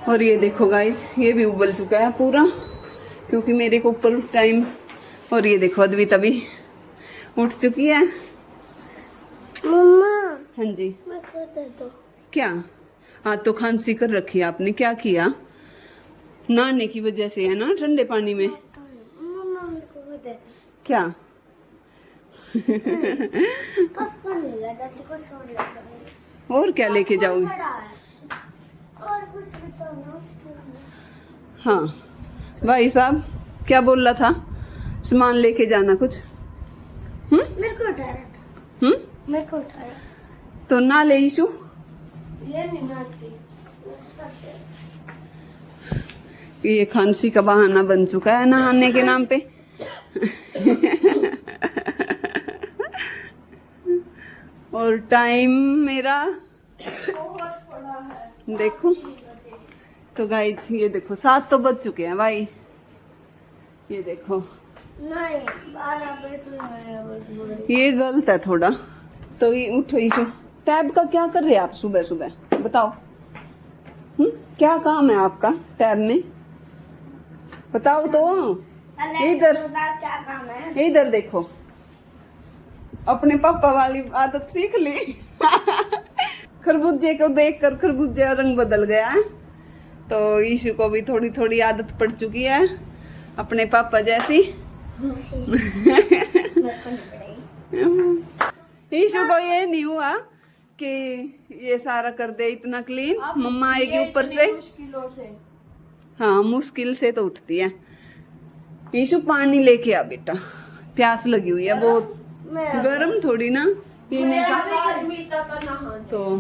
और ये देखो गाइस, ये भी उबल चुका है पूरा, क्योंकि मेरे को ऊपर टाइम। और ये देखो अद्विता भी उठ चुकी है। मम्मा हाँ जी, मैं कर दे दो। क्या? हाँ, तो खांसी कर रखी है आपने, क्या किया? नहाने की वजह से है ना, ठंडे पानी में। मम्मा मेरे को कर दे दो। क्या? पापा नहीं लाता, को छोड़ लेता हूँ। और क्या लेके जाओगे? बड़ा है। और कुछ बताओ ना उसके लिए। हाँ भाई साहब, क्या बोल रहा था? सामान लेके जाना कुछ। मेरे को उठा रहा था। मेरे को उठा रहा। तो ना ले इशू। ये नहीं नाती। ये खांसी का बहाना बन चुका है नहाने के नाम पे। और टाइम मेरा देखो तो गाइस, ये देखो 7 तो बज चुके हैं भाई। ये देखो, नहीं 12 बजे। ये गलत है थोड़ा। तो ये उठो इशू, टैब का क्या कर रहे हैं आप सुबह सुबह, बताओ। क्या काम है आपका टैब में, बताओ तो। इधर क्या काम है? इधर देखो, अपने पापा वाली आदत सीख ली। खरबूजे को देखकर खरबूजे का रंग बदल गया है, तो ईशु को भी थोड़ी थोड़ी आदत पड़ चुकी है अपने पापा जैसी। ईशु को ये नहीं हुआ कि ये सारा कर दे इतना क्लीन, मम्मा आएगी ऊपर से। मुश्किलों से। हाँ, मुश्किल से तो उठती है। ईशु पानी लेके आ बेटा, प्यास लगी हुई है बहुत। गरम थोड़ी ना पीने का, तो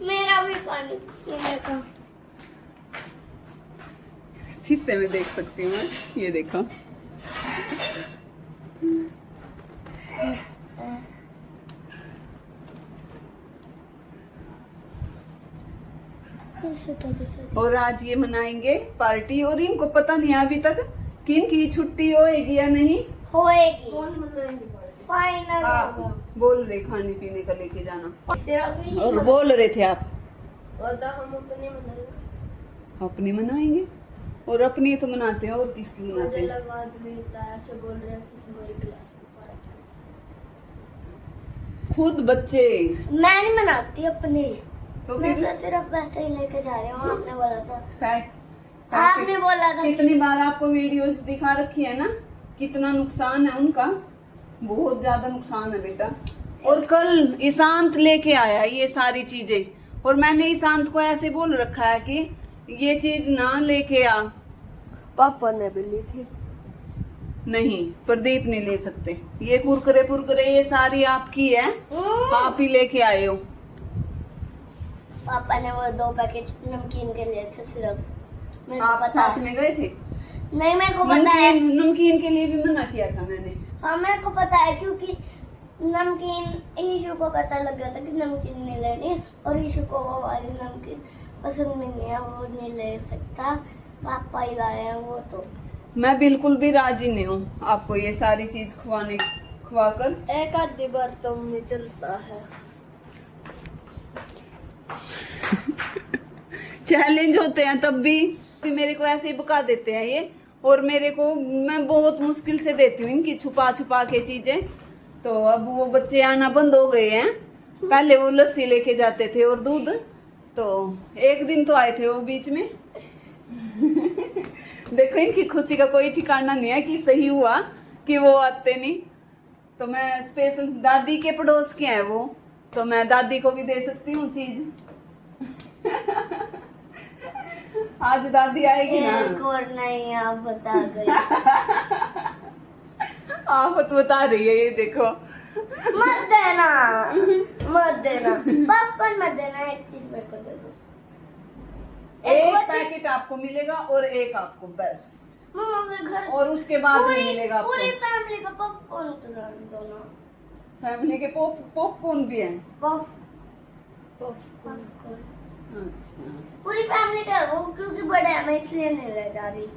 मेरा भी पानी पीने का। शीशे में देख सकती हूँ मैं, ये देखो। और आज ये मनाएंगे पार्टी, और इनको पता नहीं है अभी तक कि इनकी छुट्टी होएगी या नहीं होएगी। फाइनल आप होगा। बोल रहे खाने पीने का लेके जाना, सिर्फ और बोल रहे थे आप और तो हम अपने मनाएंगे। अपनी मनाएंगे। और अपनी तो मनाते हैं, और किसकी मनाते मुझे हैं? लगा अद्विता ऐसे बोल रहा है कि हमारी क्लास में पार्टी। खुद बच्चे मैं नहीं मनाती अपने, तो मैं फिर तो सिर्फ वैसे ही लेके जा रही हूँ। आपने बोला था। पैक आपने बोला था कितनी बार आपको वीडियोस दिखा रखी है ना, कितना नुकसान है उनका, बहुत ज्यादा नुकसान है बेटा। और कल ईशांत लेके आया ये सारी चीजें, और मैंने ईशांत को ऐसे बोल रखा है कि ये चीज ना लेके आ। पापा ने भी ली थी। नहीं, प्रदीप नहीं ले सकते। ये कुरकुरे पुरकुरे ये सारी आपकी है, आप ही लेके आए हो। पापा ने वो 2 पैकेट नमकीन के लिए थे सिर्फ। मेरे को आप पता साथ है। में गए थे? नहीं मेरे को पता है। नमकीन के लिए भी मना किया था मैंने। हाँ मेरे को पता है, क्योंकि नमकीन ईशु को पता लग गया था कि नमकीन नहीं लेनी है, और ईशु को वो वाली नमकीन पसंद भी नहीं है, वो नहीं ले सकता। पापा ही लाए हैं वो। तो मैं बिल्कुल भी राजी नहीं हूँ आपको ये सारी चीज खवाकर। एक आधी बार तो में चलता है। चैलेंज होते हैं तब भी मेरे को ऐसे ही बका देते हैं ये, और मेरे को मैं बहुत मुश्किल से देती हूँ इनकी छुपा छुपा के चीजें। तो अब वो बच्चे आना बंद हो गए हैं, पहले वो लस्सी लेके जाते थे और दूध, तो एक दिन तो आए थे वो बीच में। देखो इनकी खुशी का कोई ठिकाना नहीं है कि सही हुआ कि वो आते नहीं। तो मैं स्पेशल दादी के पड़ोस के हैं वो, तो मैं दादी को भी दे सकती हूँ चीज। आज दादी आएगी ना। एक और नहीं आप बता गए। आफत बता रही है, ये देखो। मत देना, मत देना पापा, मत देना। एक चीज मेरे को दे दो। एक पैकेट आपको मिलेगा और एक आपको, बस। मम्मा फिर घर और उसके बाद नहीं मिलेगा आपको। पूरी फैमिली का पॉपकॉर्न दो ना। फैमिली के पॉपकॉर्न भी हैं। पॉपकॉर्न अच्छा, पूरी फैमिली का वो, क्योंकि बड़े हैं मैं इसलिए नहीं ले जा रही।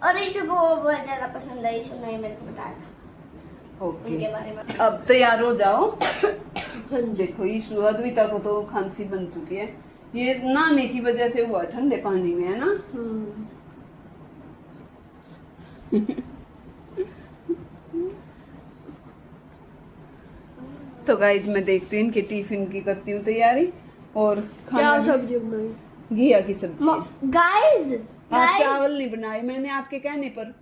और ईशु को वो बहुत ज्यादा पसंद है। ईशु ने मेरे को बताया था ओके। उनके बारे में। अब तैयार हो जाओ। देखो ईशु अद्विता को तो खांसी बन चुकी है, ये नहाने की वजह से हुआ ठंडे पानी में, है ना। तो गाइस मैं देखती हूँ इनके टिफिन की करती हूँ तैयारी। और क्या सब्जी बनाई? घिया की सब्जी है। गाइस आज चावल नहीं बनाए मैंने, आपके कहने पर।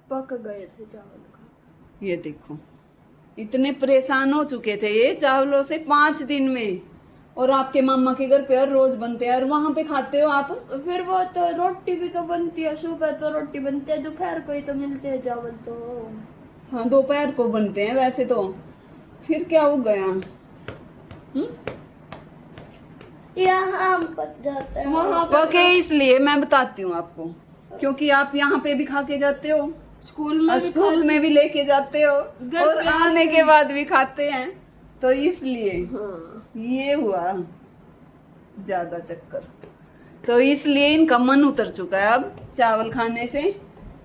पक गए थे चावल का। ये देखो इतने परेशान हो चुके थे ये चावलों से 5 दिन में। और आपके मामा के घर पे हर रोज बनते हैं और वहां पे खाते हो आप। फिर वो तो रोटी भी तो बनती है, सुबह तो रोटी बनती है, दोपहर को ही तो मिलते हैं चावल तो। हाँ दोपहर को बनते हैं वैसे तो। फिर क्या हो गया? यहाँ पक जाता है। वहाँ पे पके इसलिए मैं बताती हूँ आपको, क्योंकि आप यहाँ पे भी खा के जाते हो, स्कूल में और भी स्कूल में भी लेके जाते हो, घर और पे आने के बाद भी खाते हैं, तो इसलिए हाँ। ये हुआ ज्यादा चक्कर। तो इसलिए इनका मन उतर चुका है अब चावल खाने से।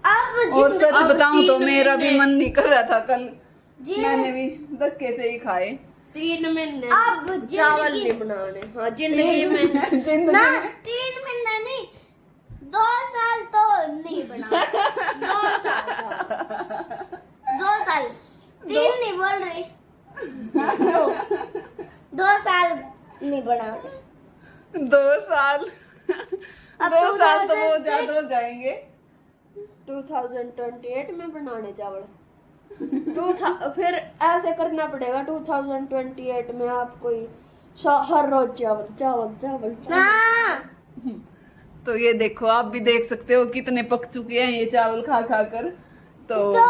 अब और सच अब बताऊं तो 3 मेरा भी महीने- मन नहीं कर रहा था कल। जी। मैंने भी धक्के से ही खाए। 3 महीने अब चावल जिंदगी- नहीं बनाने। हाँ जिंदगी में जिंदगी ना में 3 महीने नहीं, 2 साल तो नहीं बना। 2 साल 2 साल 3 नहीं बोल रही। 2 साल नहीं बना। 2 साल अब 2 साल तो वो 2006 ज्यादा हो जाएंगे। 2028 में बनाने चावल। फिर ऐसे करना पड़ेगा 2028 में आपको ही हर रोज चावल चावल चावल चावल। ना तो ये देखो आप भी देख सकते हो कितने पक चुके हैं ये चावल खा खा कर। तो तो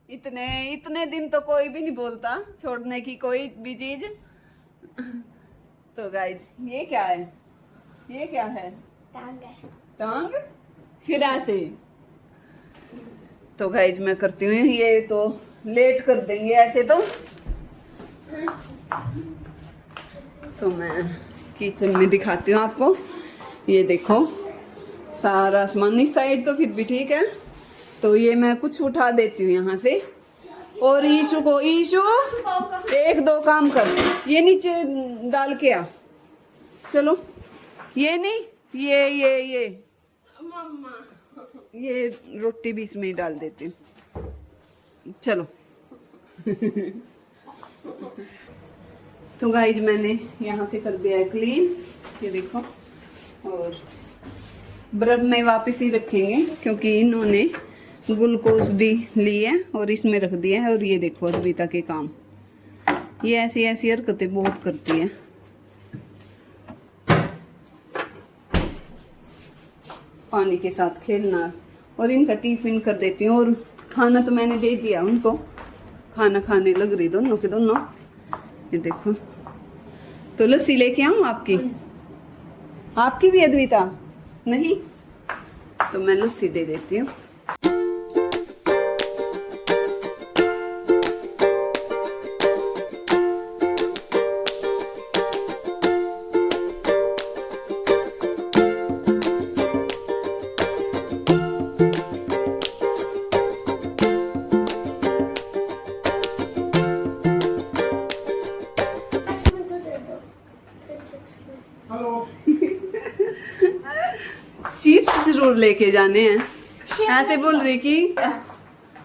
इतने इतने दिन तो कोई भी नहीं बोलता छोड़ने की कोई भी चीज। तो गाइज ये क्या है? ये क्या है? टांग है। टांग? फिर ऐसे। तो गाइज मैं करती हूँ, ये तो लेट कर देंगे ऐसे तो मैं किचन में दिखाती हूँ आपको। ये देखो सारा सामान इस साइड तो फिर भी ठीक है। तो ये मैं कुछ उठा देती हूँ यहाँ से। और ईशु को, ईशु 1-2 काम कर, ये नीचे डाल के आ। चलो ये नहीं, ये मम्मा ये रोटी भी इसमें ही डाल देती हूँ। चलो। तो गाइज मैंने यहाँ से कर दिया है क्लीन, ये देखो। और बर्फ में वापस ही रखेंगे क्योंकि इन्होंने ग्लूकोज डी ली है और इसमें रख दिया है। और ये देखो अद्विता के काम, ये ऐसी ऐसी हरकतें बहुत करती है। पानी के साथ खेलना। और इनका टिफिन कर देती हूँ। और खाना तो मैंने दे दिया उनको, खाना खाने लग रही दोनों के दोनों। ये देखो। तो लस्सी लेके आऊँ आपकी? आपकी भी अद्विता? नहीं तो मैं लस्सी दे देती हूँ। मुझे दे दो फिर चिप्स चिप्स जरूर लेके जाने हैं। ऐसे बोल रही कि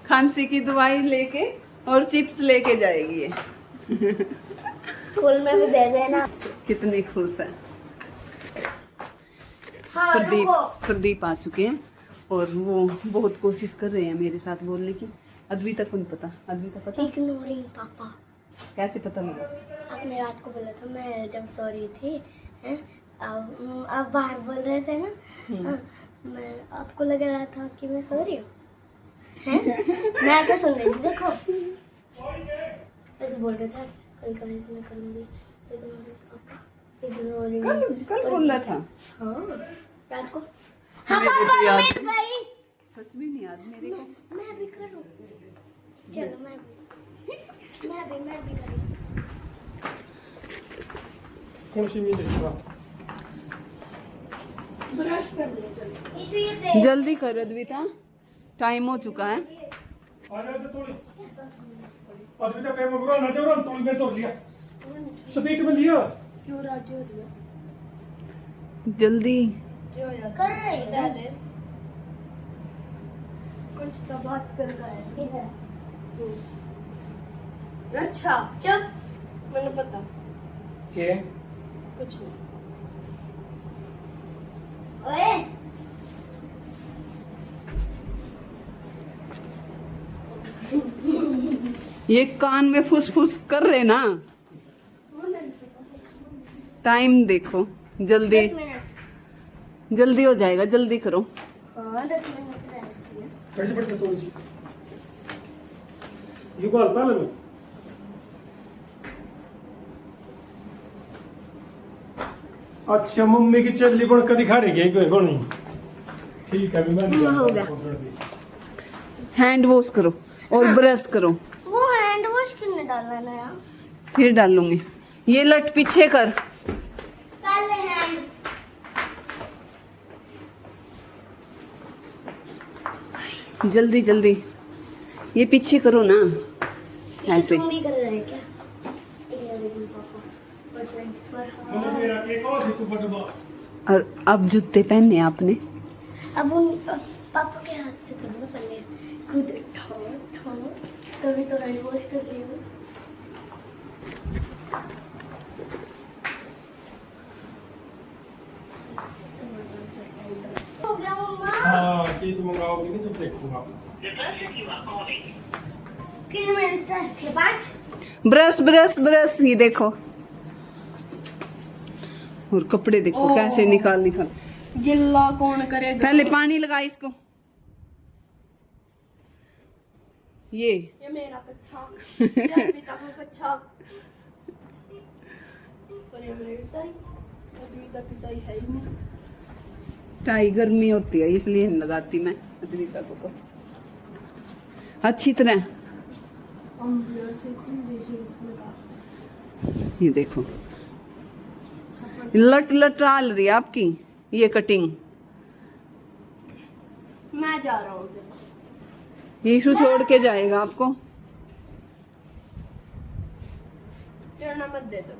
खांसी की दवाई लेके और चिप्स लेके जाएगी ये। स्कूल में भी दे देना। कितनी खुश है। हाँ रुको। प्रदीप आ चुके हैं और वो बहुत कोशिश कर रहे हैं मेरे साथ बोलने की। अद्विता को नहीं पता। अद्विता पता इग्नोरिंग पापा। कैसे पता लगा? आपने रात को बोला था, मैं जब सो रही थी हैं, आप बाहर बोल रहे थे ना। हाँ, मैं आपको लग रहा था कि मैं सो रही हूँ हैं? मैं ऐसे सुन रही थी, देखो ऐसे बोल रहे थे कल का इसमें करूँगी इग्नोरिंग कल बोल रहा था। हाँ रात को। हाँ मेरे तो पापा याद मिट गई। सच में नहीं याद मेरे को। मैं भी करूँ। चलो मैं भी करूँ। कौन सी मिल है? ब्रश कर ले चलो। इशू ये दे। जल्दी कर अद्विता, टाइम हो चुका है। आ जा तो थोड़ी अभी तक टाइम हो गया ना, चलो थोड़ी देर तो लिया स्पीड में लिया क्यों राजी हो रही है? जल्दी क्यों यार? कर रही है। पहले कुछ तो बात कर रहा है। इधर अच्छा चुप, मैंने पता के कुछ नहीं। ओए ये कान में फुस फुस कर रहे ना। टाइम देखो, जल्दी 10 मिनट। जल्दी हो जाएगा, जल्दी करो। हाँ 10 मिनट रहती है। कैसे पड़ते थोड़ी सी युगल पहले में अच्छा मम्मी की चल्ली बन कर दिखा रही है कोई बनी ठीक है मैं हो गया। हैंड वॉश करो और ब्रश करो, वो हैंड वॉश क्यों डालना है नया? फिर डालूंगी। ये लट पीछे कर। पहले हैंड जल्दी जल्दी, ये पीछे करो ना ऐसे। तुम भी कर रहे हैं क्या? ये देखो पापा, पर 24 मैंने मेरा केक और थी तू बटवा और अब जूते पहने आपने। अब उन पापा के हाथ से थोड़ा ना पहले खुद उठाओ उठाओ, तभी तो हैंड वॉश कर रही हूँ। हो गया मम्मा। हाँ चीज मंगाओगी नहीं सब देखूंगा कितने मिनट रखे? 5। ब्रश ब्रश ब्रश, ये देखो। और कपड़े देखो ओह। कैसे निकाल निकाल। गिल्ला कौन करेगा? पहले पानी लगा इसको। ये मेरा कच्छा, ये पिता का कच्छा, और ये मेरी टाई, अभी तक पिताई है ही नहीं। टाई गर्मी होती है इसलिए नहीं लगाती मैं अद्विता को तो। अच्छी तरह ये देखो, लट लट डाल रही है आपकी ये कटिंग। मैं जा रहा हूँ। यीशु छोड़ के जाएगा आपको। चढ़ना मत दे दो।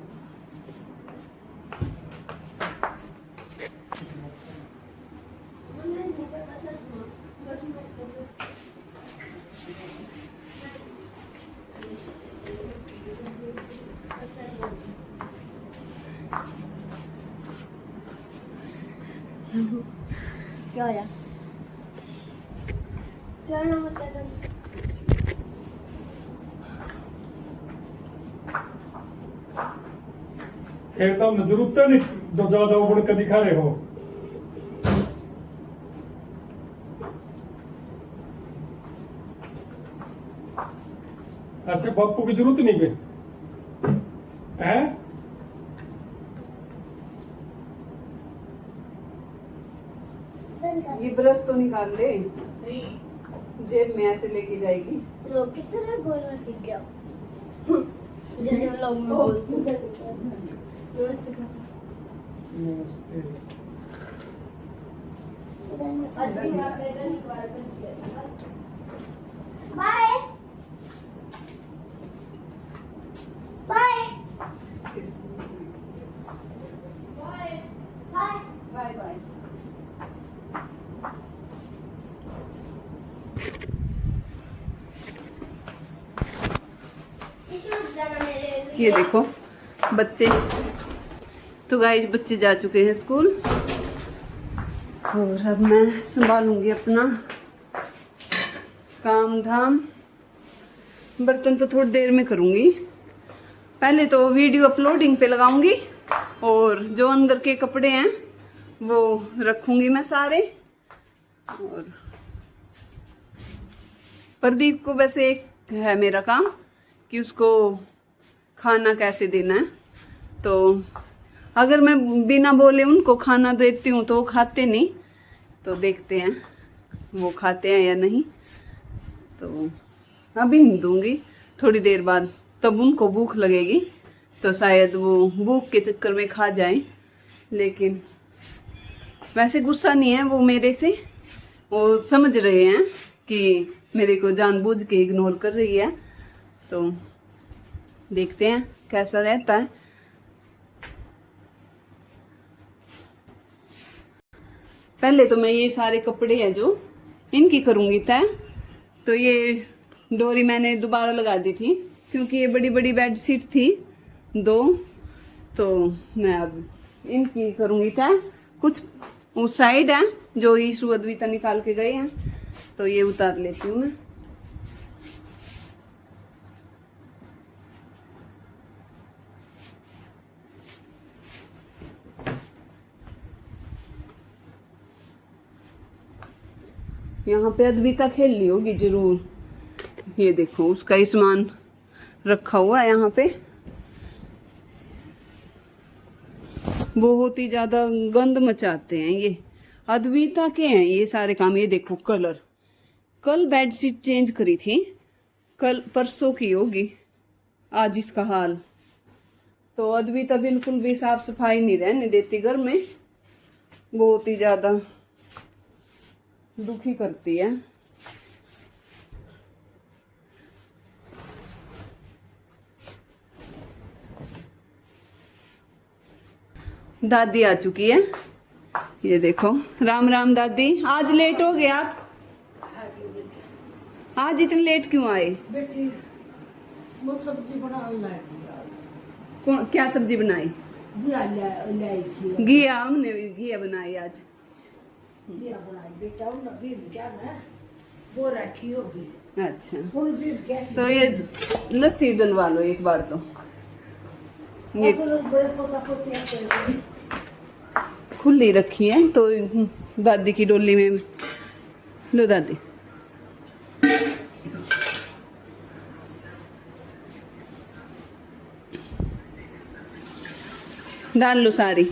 क्या होया? चढ़ना मत दे दो। फिर तो जरूरत नहीं दो ज्यादा उबड़ के दिखा रहे हो अच्छा बापू की जरूरत नहीं है हैं? ये ब्रश तो निकाल ले, जेब में ऐसे लेके जाएगी। लोग कितना बोलना सीख गया जैसे वो लोग में बोलते हैं। नमस्ते bye bye bye. Bye bye. ये देखो बच्चे, तो गाइस बच्चे जा चुके हैं स्कूल और अब मैं संभालूंगी अपना काम धाम। बर्तन तो थोड़ी देर में करूंगी, पहले तो वीडियो अपलोडिंग पे लगाऊंगी और जो अंदर के कपड़े हैं वो रखूंगी मैं सारे। और प्रदीप को वैसे एक है मेरा काम कि उसको खाना कैसे देना है, तो अगर मैं बिना बोले उनको खाना देती हूँ तो वो खाते नहीं, तो देखते हैं वो खाते हैं या नहीं। तो अभी नहीं दूंगी, थोड़ी देर बाद, तब उनको भूख लगेगी तो शायद वो भूख के चक्कर में खा जाएं। लेकिन वैसे गुस्सा नहीं है वो मेरे से, वो समझ रहे हैं कि मेरे को जानबूझ के इग्नोर कर रही है। तो देखते हैं कैसा रहता है। पहले तो मैं ये सारे कपड़े हैं जो इनकी करूँगी तय। तो ये डोरी मैंने दोबारा लगा दी थी क्योंकि ये बड़ी बड़ी बेड शीट थी 2, तो मैं अब इनकी करूँगी तय। कुछ उस साइड है जो ईशु अद्विता निकाल के गए हैं, तो ये उतार लेती हूँ मैं। यहाँ पे अद्विता खेल ली होगी जरूर। ये देखो उसका ही सामान रखा हुआ है यहाँ पे। बहुत ही ज्यादा गंद मचाते हैं ये, अद्विता के हैं ये सारे काम। ये देखो कलर, कल बेडशीट चेंज करी थी, कल परसों की होगी आज इसका हाल। तो अद्विता बिल्कुल भी साफ सफाई नहीं रहने देती घर में, बहुत ही ज्यादा दुखी करती है। दादी आ चुकी है, ये देखो। राम राम दादी, आज लेट हो गए आप? आज इतने लेट क्यों आए? बेटी वो सब्जी बनाने लगी यार। क्या सब्जी बनाई? घिया लाई थी। घिया, हमने भी घिया बनाई आज। घिया बनाई बेटा, उन भी क्या ना वो रखी होगी। अच्छा, फुल भी क्या तो ये लस्सी डलवा लो एक बार। तो ये बड़े पोता पोतियां कर खुली रखी है तो दादी की डोली में लो दादी। डाल लो सारी।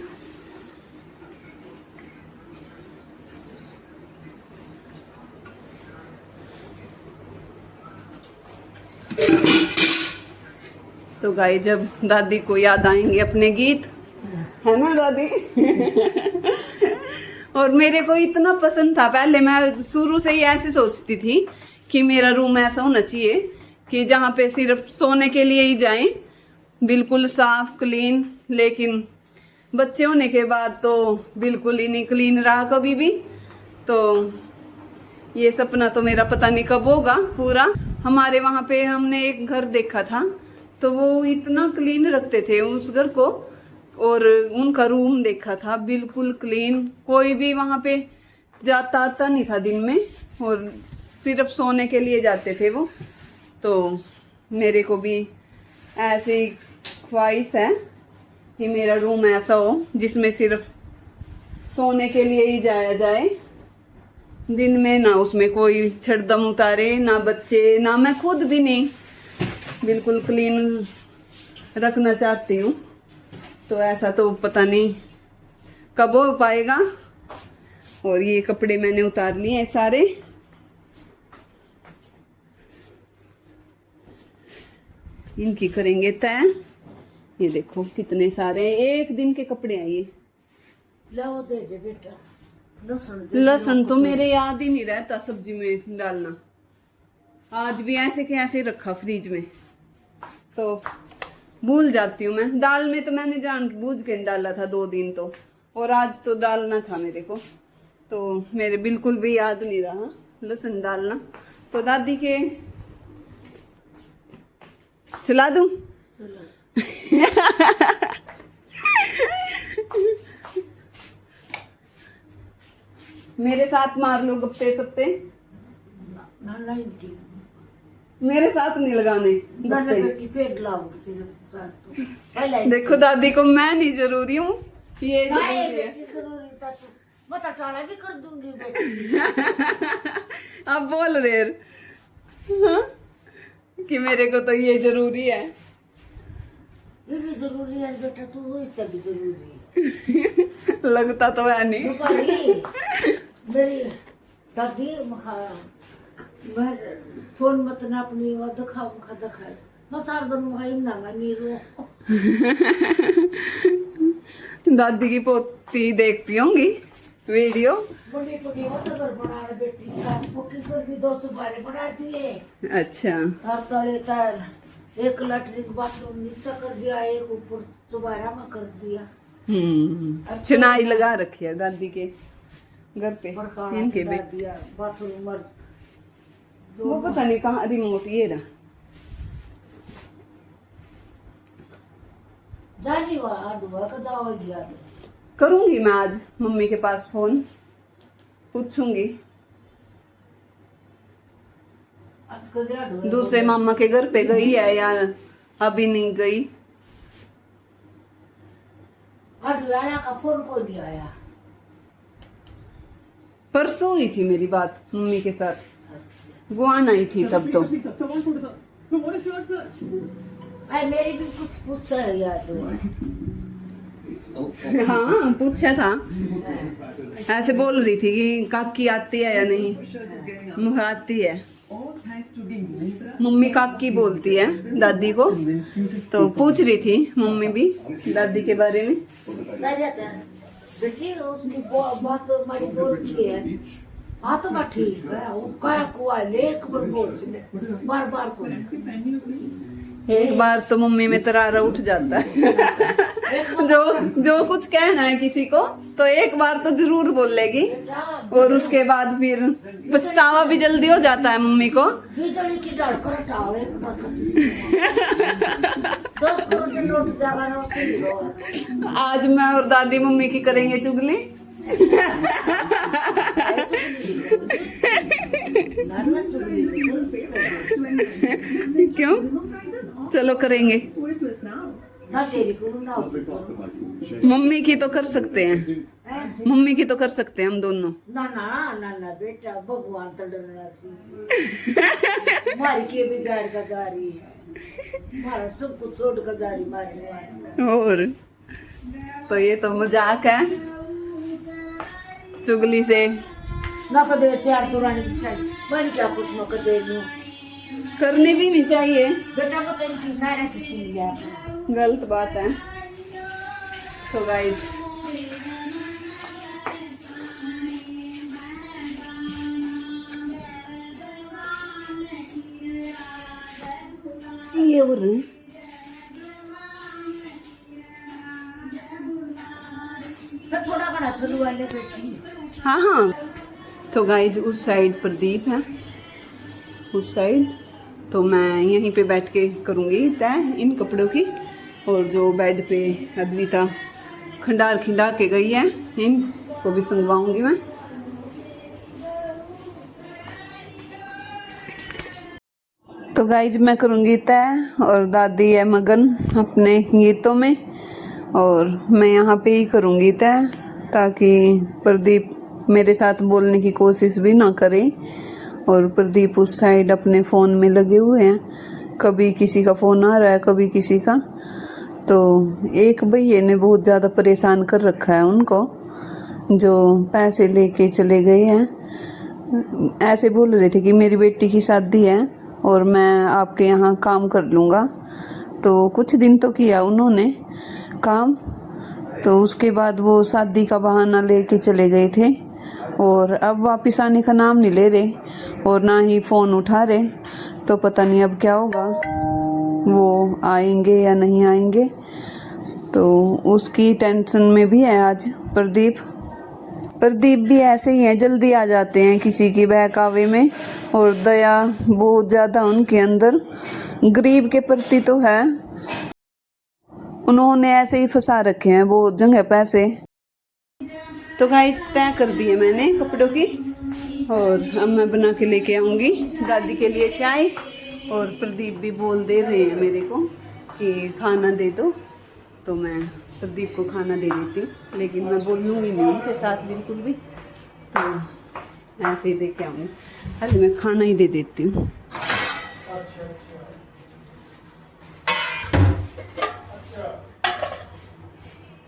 तो गाय, जब दादी को याद आएंगे अपने गीत, है ना दादी? और मेरे को इतना पसंद था, पहले मैं शुरू से ही ऐसे सोचती थी कि मेरा रूम ऐसा होना चाहिए कि जहाँ पे सिर्फ सोने के लिए ही जाएं, बिल्कुल साफ क्लीन। लेकिन बच्चे होने के बाद तो बिल्कुल ही नहीं क्लीन रहा कभी भी। तो ये सपना तो मेरा पता नहीं कब होगा पूरा। हमारे वहाँ पे हमने एक घर देखा था, तो वो इतना क्लीन रखते थे उस घर को, और उनका रूम देखा था बिल्कुल क्लीन। कोई भी वहाँ पे जाता आता नहीं था दिन में, और सिर्फ सोने के लिए जाते थे वो। तो मेरे को भी ऐसी ख्वाहिश है कि मेरा रूम ऐसा हो जिसमें सिर्फ सोने के लिए ही जाया जाए, दिन में ना उसमें कोई छड़दम उतारे, ना बच्चे, ना मैं खुद भी नहीं। बिल्कुल क्लीन रखना चाहती हूँ। तो ऐसा तो पता नहीं कब हो पाएगा। और ये कपड़े मैंने उतार लिए हैं सारे। इनकी करेंगे तय। ये देखो कितने सारे एक दिन के कपड़े हैं ये। लाओ दे दे बेटा, लहसुन लहसुन तो मेरे याद ही नहीं रहता सब्जी में डालना। आज भी ऐसे के ऐसे रखा फ्रिज में, तो भूल जाती हूँ मैं। दाल में तो मैंने जानबूझ के डाला था 2 दिन तो, और आज तो डालना था मेरे को, तो मेरे बिल्कुल भी याद नहीं रहा लहसुन डालना। तो दादी के चला दूं? मेरे साथ मार लो गप्पे सप्पे। ना इनकी मेरे साथ नहीं लगाने ना गप्पे। बेटी फिर लाऊंगी तेरे साथ तो। पहले देखो दादी को मैं नहीं जरूरी हूँ, ये नहीं जरूरी है। बेटी जरूरी था तो मैं तो टाला भी कर दूंगी बेटी। आप बोल रहे हैं, हाँ? कि मेरे को तो ये जरूरी है। ये भी जरूरी है बेटा, तू इसका भी जरूरी है। लगता तो है नहीं। दुकानी मेरी दादी मखा मैं फोन मत ना अपनी वो दिखाओ मखा दिखाए मैं सारा दिन मखाई ना मैं नीरो। दादी की पोती देखती होंगी वीडियो। बड़ी बड़ी वो तो घर बना रहे बेटी का पक्की कर दी, 2 सुपारे बना दिए। अच्छा, तार तले तार एक लैट्रिन बाथरूम नीचे कर दिया, एक ऊपर सुबारा में कर दिया। चिनाई लगा रखी है दादी के घर पे बड़काना इनके चढ़ा भी। दिया बाथरूम में। वो पता नहीं कहाँ रिमोट ये रहा। जानी वहाँ डुबा का दावा गया करूंगी मैं आज मम्मी के पास फोन, पूछूंगी। आज को दिया डुबा दूसरे मामा के घर पे गई है या अभी नहीं गई। अडवाड़ा का फोन को नहीं आया। परसों हुई थी मेरी बात मम्मी के साथ, अच्छा वो आना ही थी तब तो। भाई मेरी भी कुछ पूछा है यार हाँ पूछा था, ऐसे बोल रही थी कि काकी आती है या नहीं। मुझे आती है, मम्मी काकी बोलती है दादी को, तो पूछ रही थी मम्मी भी दादी के बारे में। बेटी उसकी बात तो हमारी बोलती है। हाँ तो बात ठीक है, वो क्या कुआ लेक पर बोलने बार बार को एक बार तो मम्मी में तरारा उठ जाता है। जो कुछ कहना है किसी को तो एक बार तो जरूर बोल लेगी, और उसके बाद फिर पछतावा भी जल्दी हो जाता है मम्मी को। बिजली की डर कर हटाओ एक बात 10 करोड़ के नोट जागा ना उससे आज मैं और दादी मम्मी की करेंगे चुगली। क्यों? चलो करेंगे। ना तेरी करूँ ना मम्मी की तो कर सकते हैं, मम्मी की तो कर सकते हैं हम दोनों। ना ना ना ना बेटा भगवान तो डरना सी मारी के भी गाड़ का गारी है, मारा सब कुछ छोड़ का गारी मारी। और तो ये तो मजाक है चुगली से। ना कदे चार दुरानी चाहिए बन क्या कुछ न कदे लूं करनी भी नहीं चाहिए, बेटा को तेरी की सारे किसी लिया गलत बात है। तो गाइस ये बोल रहे हैं थोड़ा बड़ा चलू वाले बेटी। हाँ हाँ। तो गाइज उस साइड प्रदीप है, उस साइड, तो मैं यहीं पे बैठ के करूँगी तय इन कपड़ों की। और जो बेड पे अद्विता खंडार खिंडा के गई है इनको भी संगवाऊंगी मैं। तो गाइज मैं करूँगी तय, और दादी है मगन अपने गीतों में, और मैं यहाँ पे ही करूँगी तय ताकि प्रदीप मेरे साथ बोलने की कोशिश भी ना करे। और प्रदीप उस साइड अपने फ़ोन में लगे हुए हैं, कभी किसी का फ़ोन आ रहा है कभी किसी का। तो एक भैया ने बहुत ज़्यादा परेशान कर रखा है उनको, जो पैसे लेके चले गए हैं। ऐसे बोल रहे थे कि मेरी बेटी की शादी है और मैं आपके यहाँ काम कर लूँगा। तो कुछ दिन तो किया उन्होंने काम, तो उसके बाद वो शादी का बहाना लेके चले गए थे, और अब वापस आने का नाम नहीं ले रहे और ना ही फ़ोन उठा रहे। तो पता नहीं अब क्या होगा, वो आएंगे या नहीं आएंगे। तो उसकी टेंशन में भी है आज प्रदीप भी ऐसे ही हैं, जल्दी आ जाते हैं किसी की बहकावे में, और दया बहुत ज़्यादा उनके अंदर गरीब के प्रति तो है। उन्होंने ऐसे ही फंसा रखे हैं बहुत जगह पैसे। तो गाइस तय कर दिए मैंने कपड़ों की, और अब मैं बना के लेके आऊँगी दादी के लिए चाय। और प्रदीप भी बोल दे रहे हैं मेरे को कि खाना दे दो, तो मैं प्रदीप को खाना दे देती हूँ, लेकिन मैं बोलूँगी नहीं उनके साथ बिल्कुल भी, तो ऐसे ही दे के आऊँगी। अरे मैं खाना ही दे देती हूँ।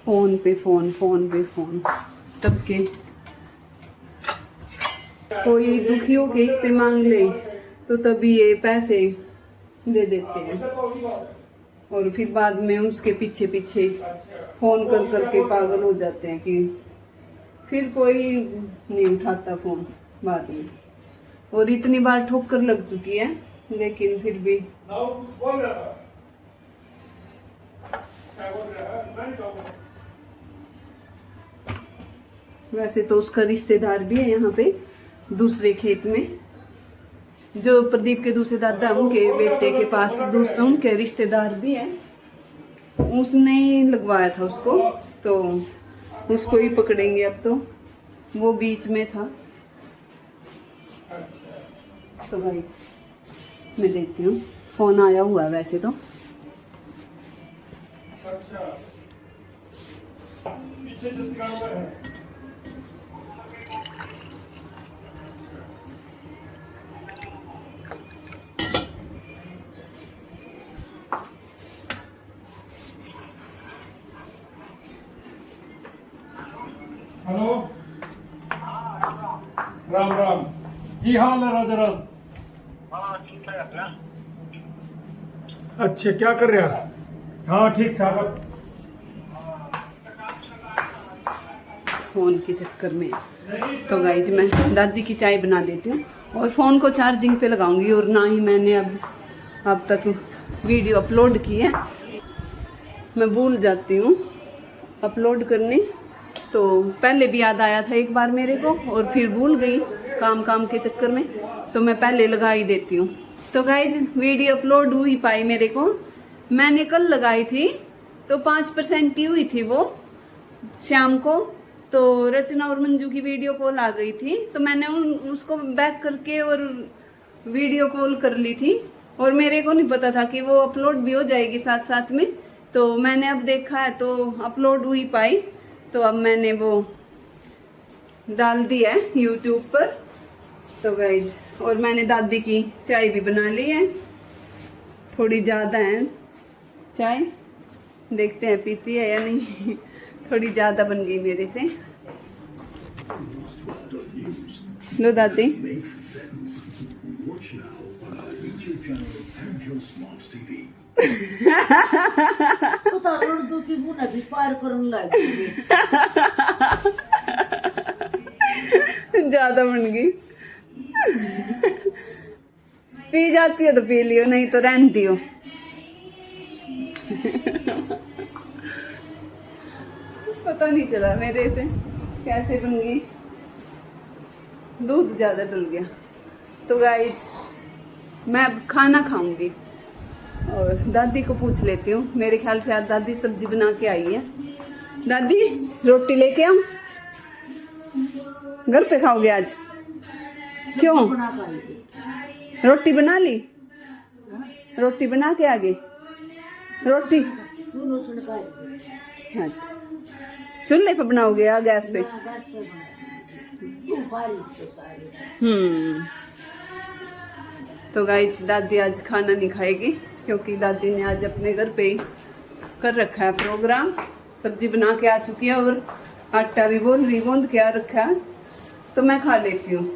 फोन पे फोन तब के कोई दुखी हो के इससे मांग ले तो तभी ये पैसे दे देते हैं, और फिर बाद में उसके पीछे पीछे फोन कर करके पागल हो जाते हैं कि फिर कोई नहीं उठाता फोन बाद में। और इतनी बार ठोकर लग चुकी है, लेकिन फिर भी वैसे तो उसका रिश्तेदार भी है यहाँ पे दूसरे खेत में, जो प्रदीप के दूसरे दादा उनके बेटे के पास दूसरे उनके रिश्तेदार भी है, उसने ही लगवाया था उसको, तो उसको ही पकड़ेंगे अब। तो वो बीच में था। तो भाई मैं देखती हूँ, फोन आया हुआ है वैसे तो। पीछे से दुकान पर है। हेलो, राम राम, की हाल है राजा राम? अच्छा, क्या कर रहे हैं? हाँ ठीक ठाक। फोन के चक्कर में तो गाइज मैं दादी की चाय बना देती हूँ और फोन को चार्जिंग पे लगाऊंगी। और ना ही मैंने अब तक वीडियो अपलोड की है, मैं भूल जाती हूँ अपलोड करने। तो पहले भी याद आया था एक बार मेरे को और फिर भूल गई काम के चक्कर में, तो मैं पहले लगा ही देती हूँ। तो गाइज वीडियो अपलोड हुई पाई मेरे को, मैंने कल लगाई थी तो 5% की हुई थी वो शाम को। तो रचना और मंजू की वीडियो कॉल आ गई थी, तो मैंने उसको बैक करके और वीडियो कॉल कर ली थी, और मेरे को नहीं पता था कि वो अपलोड भी हो जाएगी साथ साथ में। तो मैंने अब देखा है तो अपलोड हुई पाई, तो अब मैंने वो डाल दिया है यूट्यूब पर। तो गाइज, और मैंने दादी की चाय भी बना ली है, थोड़ी ज़्यादा है चाय, देखते हैं पीती है या नहीं। थोड़ी ज़्यादा बन गई मेरे से। लो दादी। उर्दू की बुना भी पार करने लगी। ज्यादा बन गई। पी जाती हो तो पी लियो, नहीं तो रहने दियो। पता नहीं चला मेरे से कैसे बन गई, दूध ज्यादा डल गया। तो गाइज मैं अब खाना खाऊंगी और दादी को पूछ लेती हूँ। मेरे ख्याल से आज दादी सब्जी बना के आई है। दादी रोटी लेके आऊं? घर पे खाओगे आज? क्यों? रोटी बना ली? रोटी बना के आगे? रोटी अच्छा, चूल्हे पे बनाओगे या गैस पे? तो गाइस दादी आज खाना नहीं खाएगी, क्योंकि दादी ने आज अपने घर पे ही कर रखा है प्रोग्राम। सब्जी बना के आ चुकी है और आटा भी गूंद के आ रखा है, तो मैं खा लेती हूँ।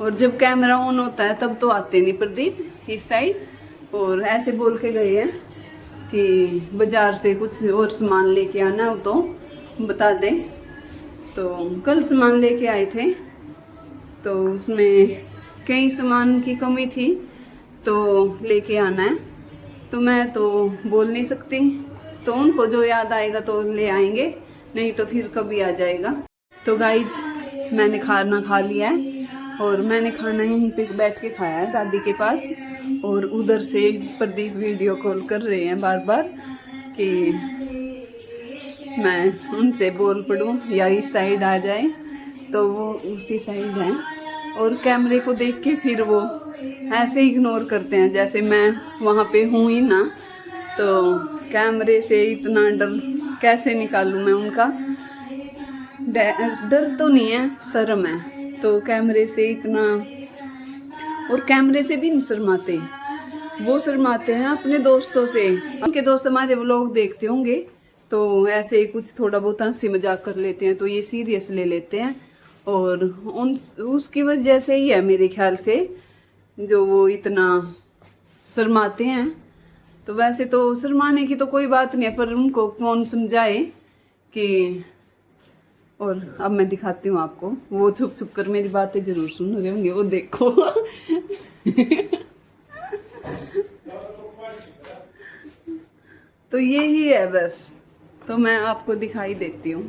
और जब कैमरा ऑन होता है तब तो आते नहीं प्रदीप इस साइड, और ऐसे बोल के गए हैं कि बाजार से कुछ और सामान लेके आना हो तो बता दे। तो कल सामान लेके आए थे, तो उसमें कई सामान की कमी थी, तो लेके आना है। तो मैं तो बोल नहीं सकती, तो उनको जो याद आएगा तो ले आएंगे, नहीं तो फिर कभी आ जाएगा। तो गाइज मैंने खाना खा लिया है, और मैंने खाना यहीं पे बैठ के खाया है दादी के पास। और उधर से प्रदीप वीडियो कॉल कर रहे हैं बार बार कि मैं उनसे बोल पड़ूं या इस साइड आ जाए, तो वो उसी साइड हैं। और कैमरे को देख के फिर वो ऐसे इग्नोर करते हैं जैसे मैं वहाँ पे हूँ ही ना। तो कैमरे से इतना डर कैसे निकालूं मैं उनका? डर तो नहीं है, शर्म है। तो कैमरे से इतना, और कैमरे से भी नहीं शर्माते, वो शर्माते हैं अपने दोस्तों से। उनके दोस्त हमारे व्लॉग देखते होंगे, तो ऐसे ही कुछ थोड़ा बहुत हंसी मजाक कर लेते हैं, तो ये सीरियस ले लेते हैं। और उसकी वजह से ही है मेरे ख्याल से जो वो इतना शर्माते हैं। तो वैसे तो शर्माने की तो कोई बात नहीं है, पर उनको कौन समझाए कि। और अब मैं दिखाती हूँ आपको, वो छुप छुप कर मेरी बातें जरूर सुन रहे होंगे, वो देखो। तो यही है बस, तो मैं आपको दिखाई देती हूँ।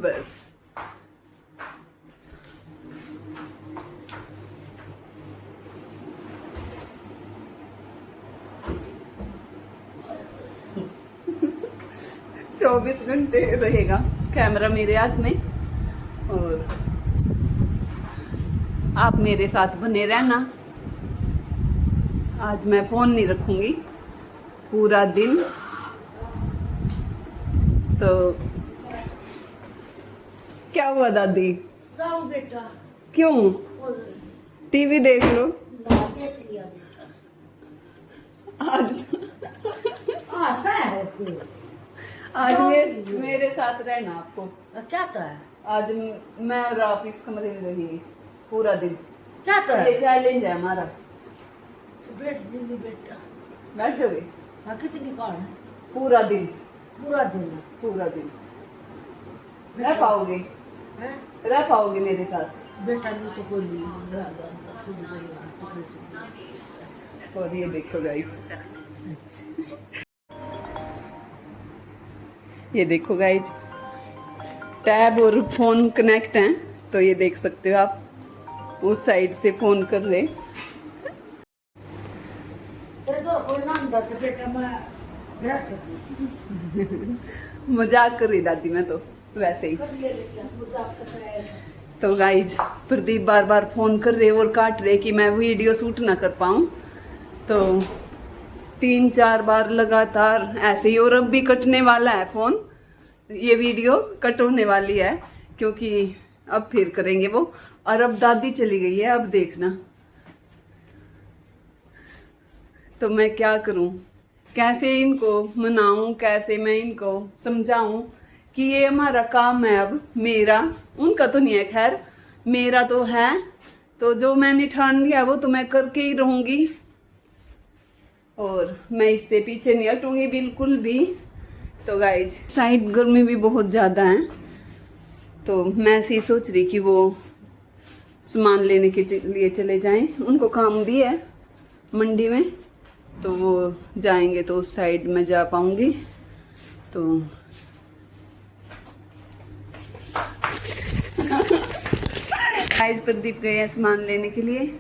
बस चौबीस घंटे रहेगा कैमरा मेरे हाथ में, और आप मेरे साथ बने रहना। आज मैं फोन नहीं रखूंगी पूरा दिन। तो क्या हुआ दादी? जाओ बेटा, क्यों? टीवी देख लो। ना देख लिया बेटा। आज आशा है कोई। आज मेरे साथ रहना आपको। क्या तो है? आज मैं और आप इस कमरे में रहेंगे पूरा दिन। क्या तो है? ये चैलेंज है हमारा। बैठ जल्दी बेटा। बैठ जाओगे? हाँ, कितनी कौन है? पूरा दिन, पूरा दिन है। पूरा दिन रह पाओगे? हैं? रह पाओगे मेरे साथ? बेटा नहीं तो कोई नहीं रह जाएगा, थोड़ी देर बाद तो कोई नहीं। और ये देखो गाइस, ये देखो गाइस, टैब और फोन कनेक्ट हैं, तो ये देख सकते हो आप उस साइड से फोन कर रहे। तेरे तो कोई नाम था तो बेटा मैं रह सकती। मजाक कर रही दादी, मैं तो वैसे ही। कर ले बेटा, मुझे आपका कराया। तो गाइज प्रदीप बार बार फोन कर रहे और काट रहे कि मैं वीडियो शूट ना कर पाऊँ, तो 3-4 बार लगातार ऐसे ही। और अब भी कटने वाला है फोन, ये वीडियो कट होने वाली है, क्योंकि अब फिर करेंगे वो। और अब दादी चली गई है, अब देखना। तो मैं क्या करूं, कैसे इनको मनाऊं, कैसे मैं इनको समझाऊं कि ये हमारा काम है। अब मेरा, उनका तो नहीं है, खैर मेरा तो है। तो जो मैंने ठान लिया वो तो मैं करके ही रहूंगी, और मैं इससे पीछे नहीं हटूंगी बिल्कुल भी। तो गाइज साइड गर्मी भी बहुत ज़्यादा है, तो मैं ऐसे ही सोच रही कि वो सामान लेने के लिए चले जाएं। उनको काम भी है मंडी में, तो वो जाएंगे तो उस साइड में जा पाऊंगी। तो गाइस प्रदीप गए हैं सामान लेने के लिए,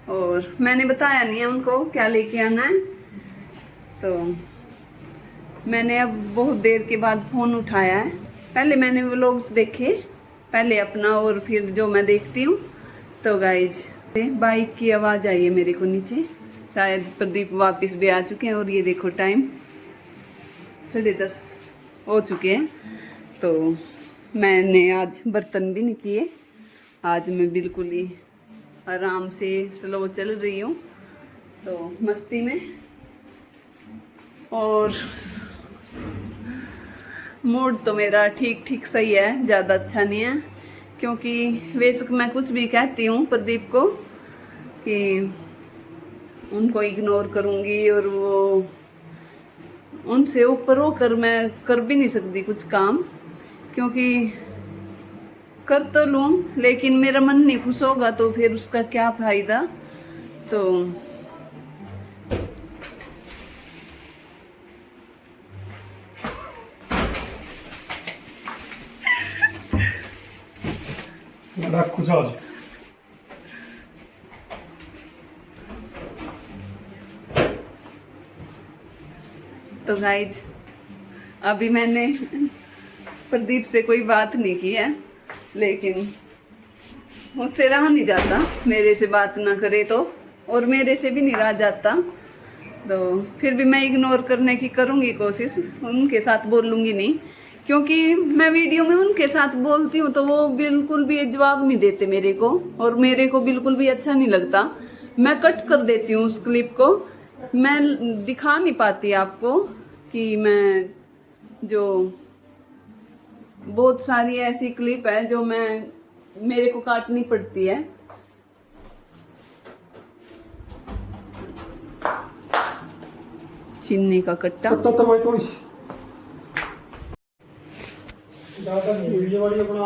और मैंने बताया नहीं है उनको क्या लेके आना है। तो मैंने अब बहुत देर के बाद फ़ोन उठाया है। पहले मैंने व्लॉग्स देखे, पहले अपना और फिर जो मैं देखती हूँ। तो गाइज बाइक की आवाज़ आई है मेरे को नीचे, शायद प्रदीप वापस भी आ चुके हैं। और ये देखो टाइम 10:30 हो चुके हैं। तो मैंने आज बर्तन भी नहीं किए, आज मैं बिल्कुल ही आराम से स्लो चल रही हूँ, तो मस्ती में। और मूड तो मेरा ठीक ठीक सही है, ज़्यादा अच्छा नहीं है, क्योंकि वैसे मैं कुछ भी कहती हूँ प्रदीप को कि उनको इग्नोर करूँगी, और वो उनसे ऊपर होकर मैं कर भी नहीं सकती कुछ काम, क्योंकि कर तो लूँ लेकिन मेरा मन नहीं खुश होगा तो फिर उसका क्या फ़ायदा। तो रख कुछ आज। तो गाइज अभी मैंने प्रदीप से कोई बात नहीं की है, लेकिन मुझसे रहा नहीं जाता, मेरे से बात ना करे तो, और मेरे से भी नहीं रहा जाता। तो फिर भी मैं इग्नोर करने की करूँगी कोशिश, उनके साथ बोलूँगी नहीं, क्योंकि मैं वीडियो में उनके साथ बोलती हूँ तो वो बिल्कुल भी जवाब नहीं देते मेरे को, और मेरे को बिल्कुल भी अच्छा नहीं लगता। मैं कट कर देती हूँ उस क्लिप को, मैं दिखा नहीं पाती आपको कि मैं जो बहुत सारी ऐसी क्लिप है जो मेरे को काटनी पड़ती है। चीनी का कट्टा कट्टा तो मैं थोड़ी सी ज़्यादा नहीं, वीडियो वाली अपना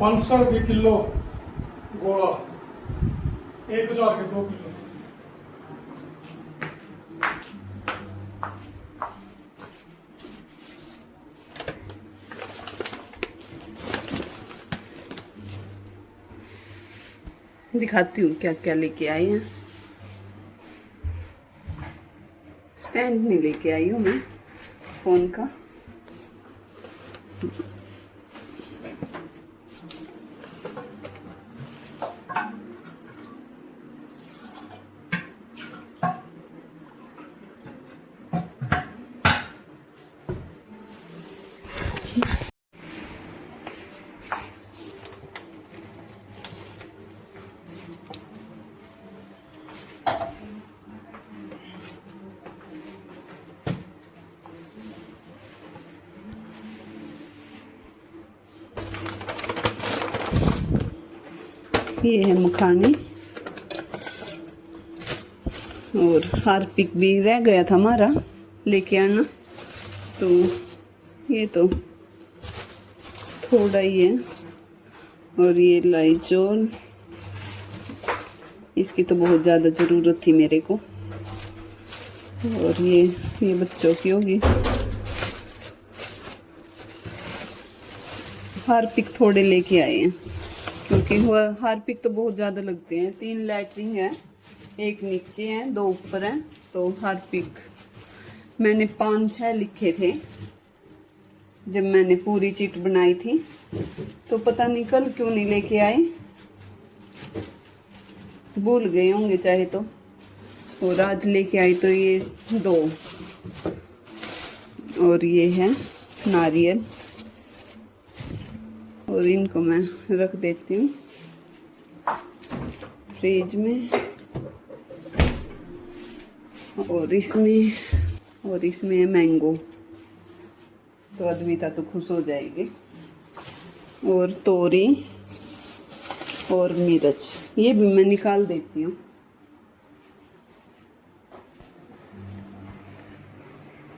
500 रुपये किलो गोला, 1000 के 2 किलो। दिखाती हूँ क्या क्या लेके आई हैं। स्टैंड नहीं लेके आई हूँ मैं फोन का। ये है मखानी, और हार्पिक भी रह गया था हमारा लेके आना, तो ये तो थोड़ा ही है। और ये लाइजोल, इसकी तो बहुत ज़्यादा ज़रूरत थी मेरे को। और ये बच्चों की होगी। हार्पिक थोड़े लेके आए हैं क्योंकि हार्पिक तो बहुत ज़्यादा लगते हैं। 3 लैटरिन है, 1 नीचे है, 2 ऊपर है। तो हार्पिक मैंने 5-6 लिखे थे जब मैंने पूरी चिट बनाई थी, तो पता नहीं कल क्यों नहीं लेके आए, भूल गए होंगे चाहे तो। और आज लेके आई तो ये 2। और ये है नारियल, और इनको मैं रख देती हूँ फ्रिज में। और इसमें है मैंगो, तो अद्विता तो खुश हो जाएगी। और तोरी और मिर्च, ये भी मैं निकाल देती हूँ।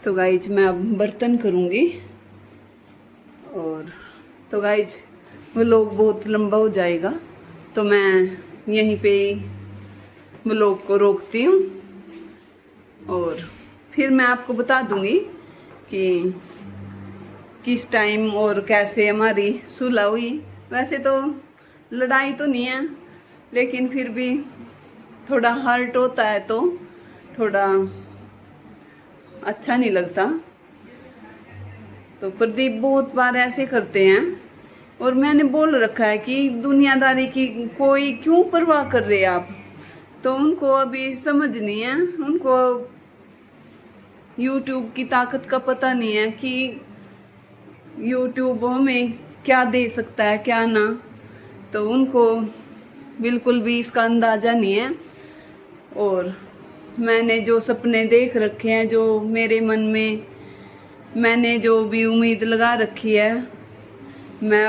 तो गाइज मैं अब बर्तन करूँगी। और तो गाइज व्लॉग बहुत लंबा हो जाएगा, तो मैं यहीं पे ही व्लॉग को रोकती हूँ। और फिर मैं आपको बता दूँगी कि किस टाइम और कैसे हमारी सुलह हुई। वैसे तो लड़ाई तो नहीं है, लेकिन फिर भी थोड़ा हर्ट होता है तो थोड़ा अच्छा नहीं लगता। तो प्रदीप बहुत बार ऐसे करते हैं, और मैंने बोल रखा है कि दुनियादारी की कोई क्यों परवाह कर रहे आप। तो उनको अभी समझ नहीं है, उनको YouTube की ताकत का पता नहीं है कि YouTube हमें क्या दे सकता है क्या ना। तो उनको बिल्कुल भी इसका अंदाज़ा नहीं है। और मैंने जो सपने देख रखे हैं, जो मेरे मन में मैंने जो भी उम्मीद लगा रखी है, मैं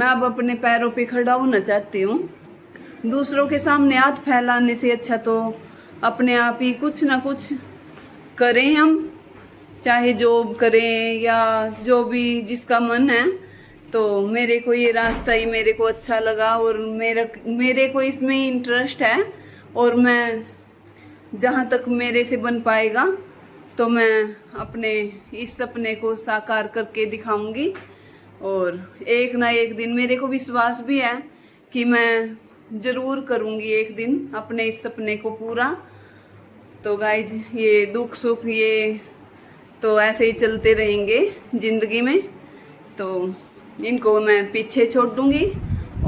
अब अपने पैरों पे खड़ा होना चाहती हूँ। दूसरों के सामने हाथ फैलाने से अच्छा तो अपने आप ही कुछ ना कुछ करें हम, चाहे जॉब करें या जो भी जिसका मन है। तो मेरे को ये रास्ता ही मेरे को अच्छा लगा, और मेरे को इसमें इंटरेस्ट है। और मैं जहाँ तक मेरे से बन पाएगा तो मैं अपने इस सपने को साकार करके दिखाऊंगी। और एक ना एक दिन मेरे को विश्वास भी है कि मैं ज़रूर करूंगी एक दिन अपने इस सपने को पूरा। तो गाइज ये दुख सुख ये तो ऐसे ही चलते रहेंगे ज़िंदगी में, तो इनको मैं पीछे छोड़ दूंगी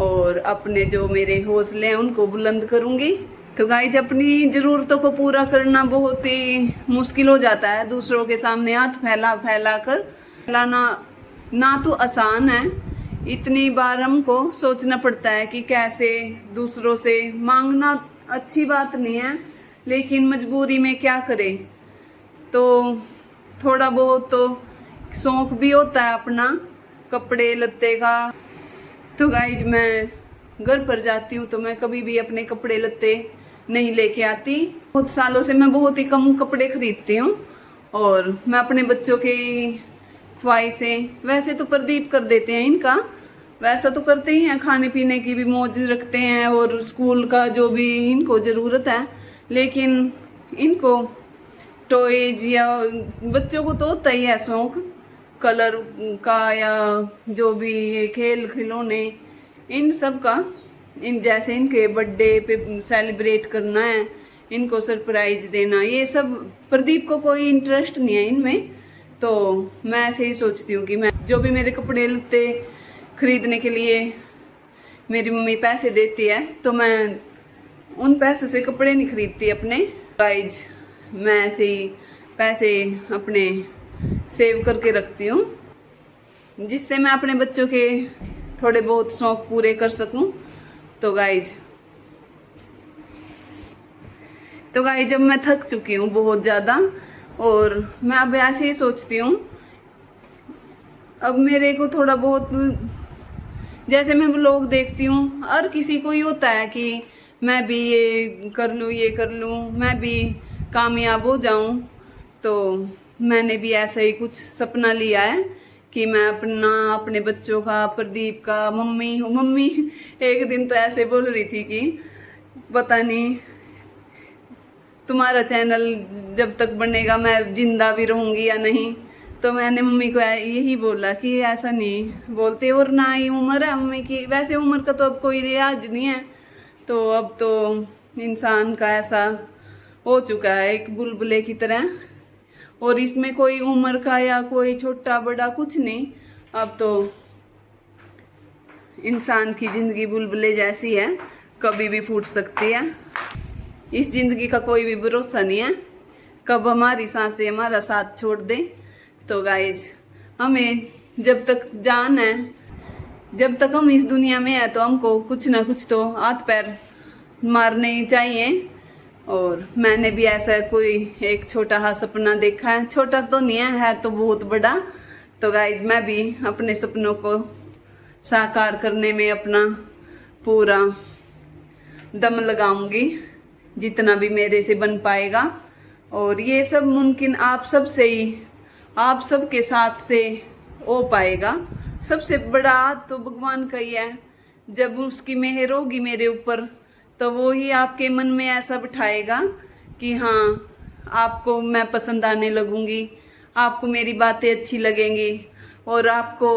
और अपने जो मेरे हौसले हैं उनको बुलंद करूंगी। तो गाइज अपनी ज़रूरतों को पूरा करना बहुत ही मुश्किल हो जाता है। दूसरों के सामने हाथ फैला कर फैलाना ना तो आसान है, इतनी बार हमको सोचना पड़ता है कि कैसे दूसरों से मांगना अच्छी बात नहीं है, लेकिन मजबूरी में क्या करें। तो थोड़ा बहुत तो शौक भी होता है अपना कपड़े लत्ते का। तो गाइज मैं घर पर जाती हूँ तो मैं कभी भी अपने कपड़े लत्ते नहीं लेके आती। बहुत सालों से मैं बहुत ही कम कपड़े खरीदती हूँ, और मैं अपने बच्चों के ख्वाहिशें वैसे तो प्रदीप कर देते हैं इनका, वैसा तो करते ही हैं, खाने पीने की भी मौज रखते हैं और स्कूल का जो भी इनको ज़रूरत है, लेकिन इनको टॉयज या बच्चों को तो होता ही है शौक कलर का या जो भी ये खेल खिलौने इन सब का। इन जैसे इनके बर्थडे पे सेलिब्रेट करना है, इनको सरप्राइज देना, ये सब प्रदीप को कोई इंटरेस्ट नहीं है इनमें। तो मैं ऐसे ही सोचती हूँ कि मैं जो भी मेरे कपड़े लत्ते खरीदने के लिए मेरी मम्मी पैसे देती है तो मैं उन पैसों से कपड़े नहीं खरीदती अपने। गाइज मैं ऐसे ही पैसे अपने सेव करके रखती हूँ जिससे मैं अपने बच्चों के थोड़े बहुत शौक पूरे कर सकूं। तो गाइज जब मैं थक चुकी हूँ बहुत ज़्यादा और मैं अब ऐसे ही सोचती हूँ अब मेरे को थोड़ा बहुत, जैसे मैं व्लॉग देखती हूँ हर किसी को ही होता है कि मैं भी ये कर लूँ मैं भी कामयाब हो जाऊँ। तो मैंने भी ऐसा ही कुछ सपना लिया है कि मैं अपने बच्चों का, प्रदीप का, मम्मी एक दिन तो ऐसे बोल रही थी कि पता नहीं तुम्हारा चैनल जब तक बनेगा मैं जिंदा भी रहूँगी या नहीं। तो मैंने मम्मी को यही बोला कि ऐसा नहीं बोलते, और ना ही उम्र है मम्मी की, वैसे उम्र का तो अब कोई रियाज नहीं है। तो अब तो इंसान का ऐसा हो चुका है एक बुलबुले की तरह, और इसमें कोई उम्र का या कोई छोटा बड़ा कुछ नहीं। अब तो इंसान की ज़िंदगी बुलबुले जैसी है, कभी भी फूट सकती है। इस ज़िंदगी का कोई भी भरोसा नहीं है, कब हमारी सांसें हमारा साथ छोड़ दे। तो गाइज हमें जब तक जान है, जब तक हम इस दुनिया में है तो हमको कुछ ना कुछ तो हाथ पैर मारने ही चाहिए। और मैंने भी ऐसा कोई एक छोटा सा सपना देखा है, छोटा तो नहीं है तो बहुत बड़ा। तो गाइज मैं भी अपने सपनों को साकार करने में अपना पूरा दम लगाऊंगी जितना भी मेरे से बन पाएगा। और ये सब मुमकिन आप सब से ही, आप सब के साथ से हो पाएगा। सबसे बड़ा तो भगवान का ही है, जब उसकी मेहर होगी मेरे ऊपर तो वो ही आपके मन में ऐसा बिठाएगा कि हाँ आपको मैं पसंद आने लगूंगी, आपको मेरी बातें अच्छी लगेंगी और आपको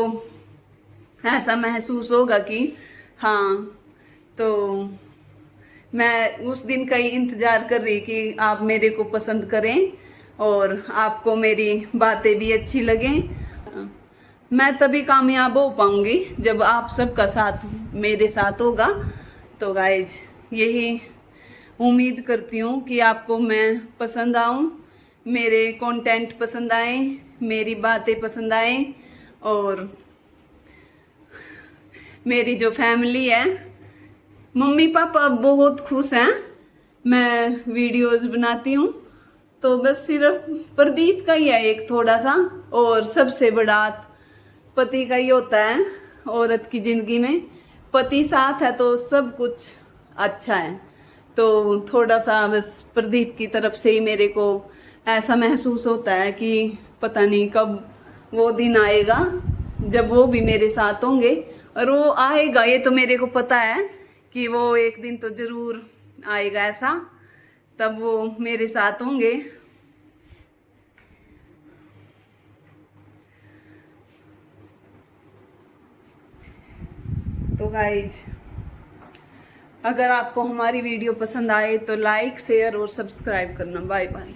ऐसा महसूस होगा कि हाँ। तो मैं उस दिन का ही इंतज़ार कर रही कि आप मेरे को पसंद करें और आपको मेरी बातें भी अच्छी लगें। मैं तभी कामयाब हो पाऊंगी जब आप सबका साथ मेरे साथ होगा। तो गाइज यही उम्मीद करती हूँ कि आपको मैं पसंद आऊँ, मेरे कंटेंट पसंद आए, मेरी बातें पसंद आए और मेरी जो फैमिली है, मम्मी पापा बहुत खुश हैं मैं वीडियोस बनाती हूँ। तो बस सिर्फ प्रदीप का ही है एक थोड़ा सा, और सबसे बड़ा पति का ही होता है औरत की ज़िंदगी में। पति साथ है तो सब कुछ अच्छा है। तो थोड़ा सा बस प्रदीप की तरफ से ही मेरे को ऐसा महसूस होता है कि पता नहीं कब वो दिन आएगा जब वो भी मेरे साथ होंगे। और वो आएगा ये तो मेरे को पता है कि वो एक दिन तो ज़रूर आएगा ऐसा, तब वो मेरे साथ होंगे। तो गाइज अगर आपको हमारी वीडियो पसंद आए तो लाइक, शेयर और सब्सक्राइब करना। Bye bye.